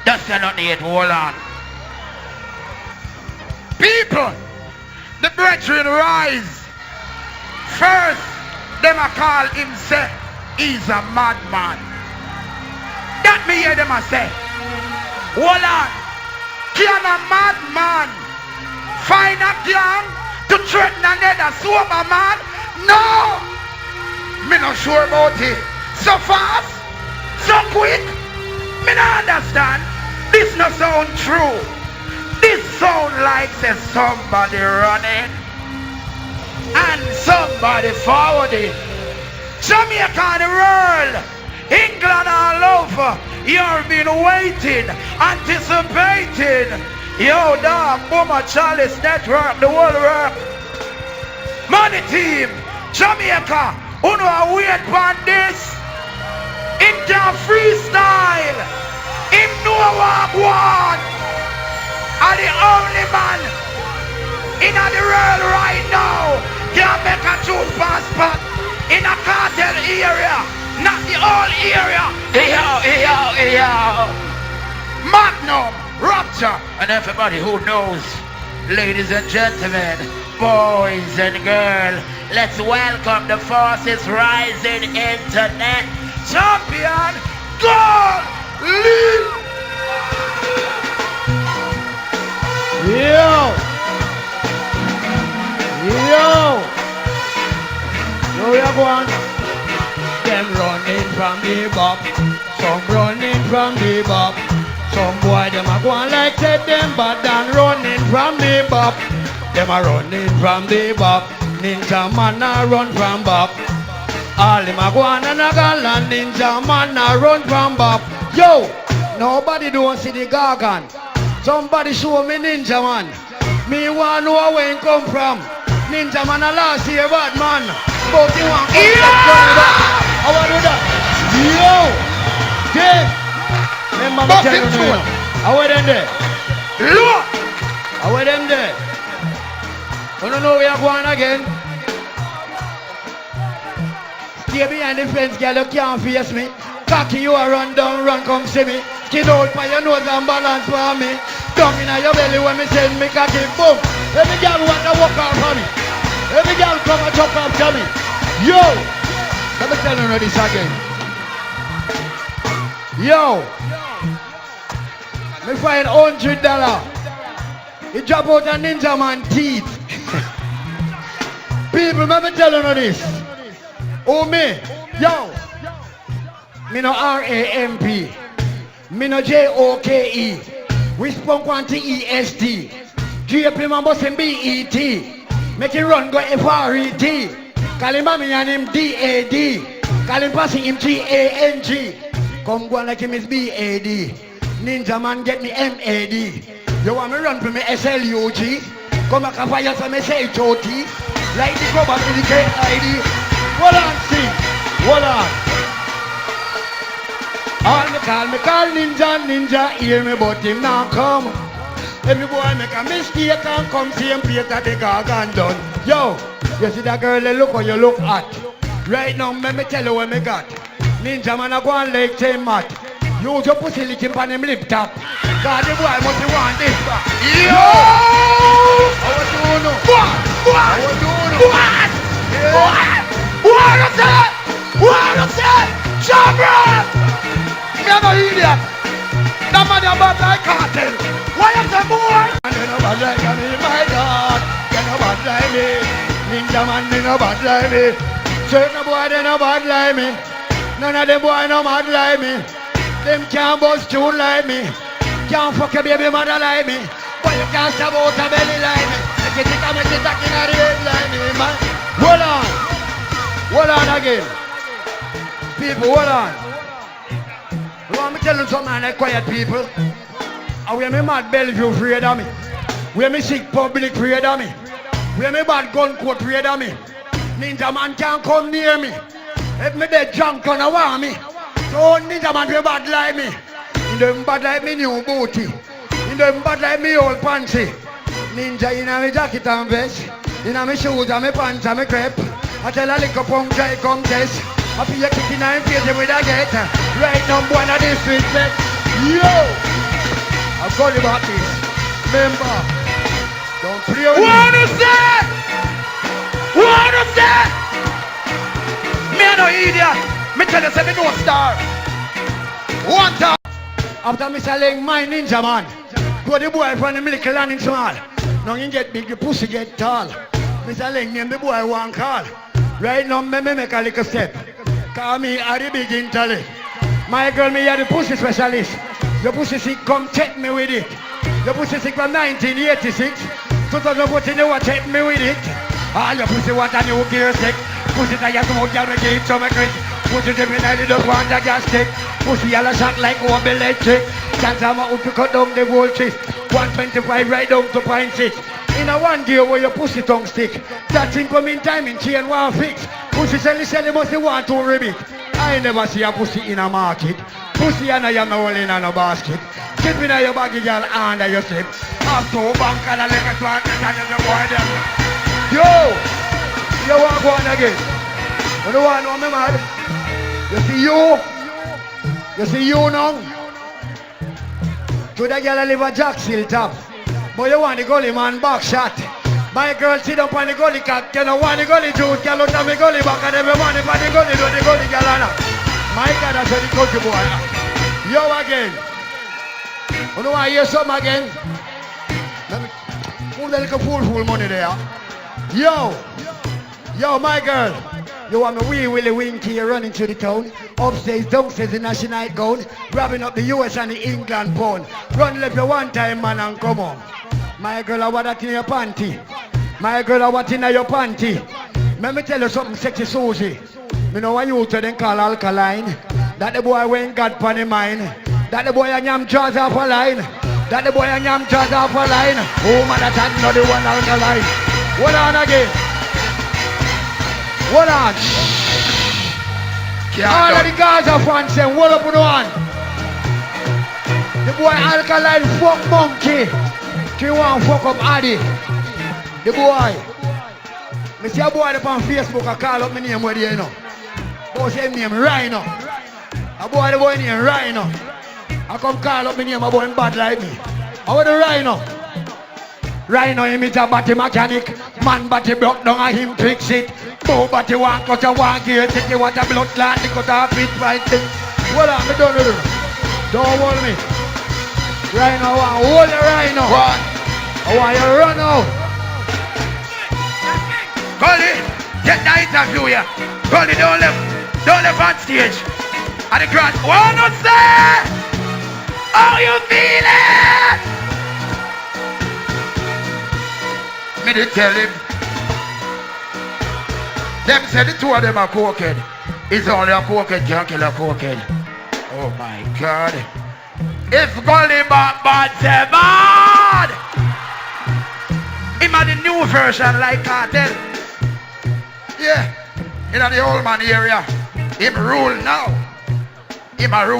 That's not need, hold on. People, the brethren rise. First, them a call him say, he's a madman. That me hear them a say, hold on. Can a madman find a gang to threaten another sober man? No! Me not sure about it. So fast, so quick, me not understand. This no sound true. This sound like says somebody running and somebody forwarding. Jamaica and the world, England all over, you've been waiting, anticipating. Yo, dog, Boomer Charles Network, the world work. Money team, Jamaica, who know wait for this? Him can freestyle. Him know what one. And the only man in the world right now can make a tune passport in a cartel area, not the whole area. Yo. Magnum, Rapture, and everybody who knows, ladies and gentlemen, boys and girls, let's welcome the fastest rising internet champion, Gully. Yo, we are going. Them running from the bop, some running from the bop. Some boy them a going like said them bad and running from the bop. Them a running from the bop. Ninja man a run from bop. All them a going and a galan. Ninja man a run from bop. Yo, nobody don't see the gargan. Somebody show me Ninja man. Me want know where he come from. Ninja man a last year bad man. But you want to I want to do that. Yo, Dave. Remember me tell you now. How are them there? Look. How are them there? You don't know where you're going again. Stay behind the fence, girl. You can't face me. Cocky you a run down, run come see me. Kid out for your nose and balance for me. Down in your belly when me send me cocky, boom. Every girl want to walk out for me. Every girl come and chop up to me. Yo, let me tell you this again. Yo, me find $100. He drop out a Ninja man teeth. People, let me tell you this. Oh me, yo. Me no R-A-M-P. Me no J-O-K-E. We spunk one T-E-S-T. G-A-P man boss him B-E-T. Make him run go F-R-E-T. Call him mommy and him D-A-D. Call him passing him G-A-N-G. Come go on like him is B-A-D. Ninja man get me M-A-D. You want me run for me S-L-U-G? Come back and fire some S-H-O-T. Like the club and the K-I-D. Hold on, sing. Hold on. All me call ninja, hear me but him not come. Every boy make a mistake and come see him play that the gargan done. Yo, you see that girl, look how you look at. Right now, let me tell you what me got. Ninja man a go on like same mat. Use your pussy lick him on him lip top. Cause the boy must want this back. Yo! How do you know? What? How do you know? What you say? What you say? Champion! I'm no idiot. That man is bad like cartel. Why you say more? And you know bad like me, my God. You know bad like me. Ninja man, you know bad like me. Certain boy, they know bad like me. None of them boy know mad like me. Them can't bust tune like me. Can't fuck a baby mother like me. But you can't stab out a belly like me. If you think I'm a attack in the head like me, man. Hold on. Hold on again. People, hold on. You want me tell you something like quiet people? And where me mad Bellevue afraid of me? Where me sick public afraid of me? Where me bad gun coat afraid of me? Ninja man can't come near me. If me dead drunk on a want me. So ninja man be bad like me. In them bad like me new booty. In them bad like me old panty. Ninja in a me jacket and vest. In a me shoes and me pants and me crepe. I tell a little punk try come test. I feel you kicking and face with a get. Right now, boy, na disrespect. Yo, I'm Gully Bop this. Remember, don't play with me. Wanna say? Wanna say? Me no idiot. Me tell you say me no star. One time. After me selling my ninja man. Go the boy from the little land in small. Now he get big, the pussy get tall. Mr. Ling name the boy one call. Right now me make a little step. Call me a the big intellect. My girl me are the pussy specialist. The pussy sick come check me with it. The pussy sick from 1986. 2014 you check me with it. Ah, your pussy want a new gear stick. Pussy that you smoke, you make it so make it. Pussy them in the don't want a gas stick. Pussy yellow shot like one electric. Chance I'm out to cut down the voltage. 125 right down to 0.6. In a one gear where your pussy tongue stick. That thing come in time in chain one fix. Pussy sell must want to ribbit. I never see a pussy in a market. Pussy and I am no in a basket. Keep in your baggy girl under your slip. I'm so bank and I like a swag and the boy them. Yo! You want go on again? You don't want to know me mad? You see you? You see you now? To the girl I live a Jack top. But you want the gully man back shot. My girl sit up on the gully cock. You don't want the gully juice. You look at me gully back and every money for the gully do the gully girl Anna. My God, that's what the country boy. Yo again. You don't want to hear something again? Let me move the little fool money there. Yo, my girl. You want me wee willy winky running through the town. Upstairs, downstairs in national gown. Grabbing up the US and the England pound. Run left you one time, man, and come on. My girl, I want that in your panty. My girl, I want in your panty. Let me tell you something sexy, Susie. Me know what you to then call alkaline. That the boy went God pon him mind. That the boy a yam jaws off a line. That the boy a yam jaws off a line. Oh man, that's not the one alkaline. Hold on again. Hold on. All of the Gaza fans say, hold up on the one. The boy alkaline fuck monkey. He want fuck up Addy. The boy. Me see a boy up on Facebook, I call up my name where you know. Boy say name Rhino. A boy the boy name Rhino. I come call up my name, a boy bad like me. I want the Rhino. Rhino him is a body mechanic. Man body broke down and him fix it. Bow body one cut a one gear. Take you want a blood clot, they cut off it right thing. Hold on, me don't do it. Don't hold me. Rhino, I want hold the Rhino. What? I want you to run out. Gully, get the interview here. Gully, don't live on stage. At the crowd, wanna say? How you feeling? Me did tell him. Them said the two of them are cokehead. It's only a cokehead can't kill a cokehead. Oh my God. If Gully Bop bad say bad. Him a the new version like Cartel. Yeah. In the old man area. Him rule now. Him a rule.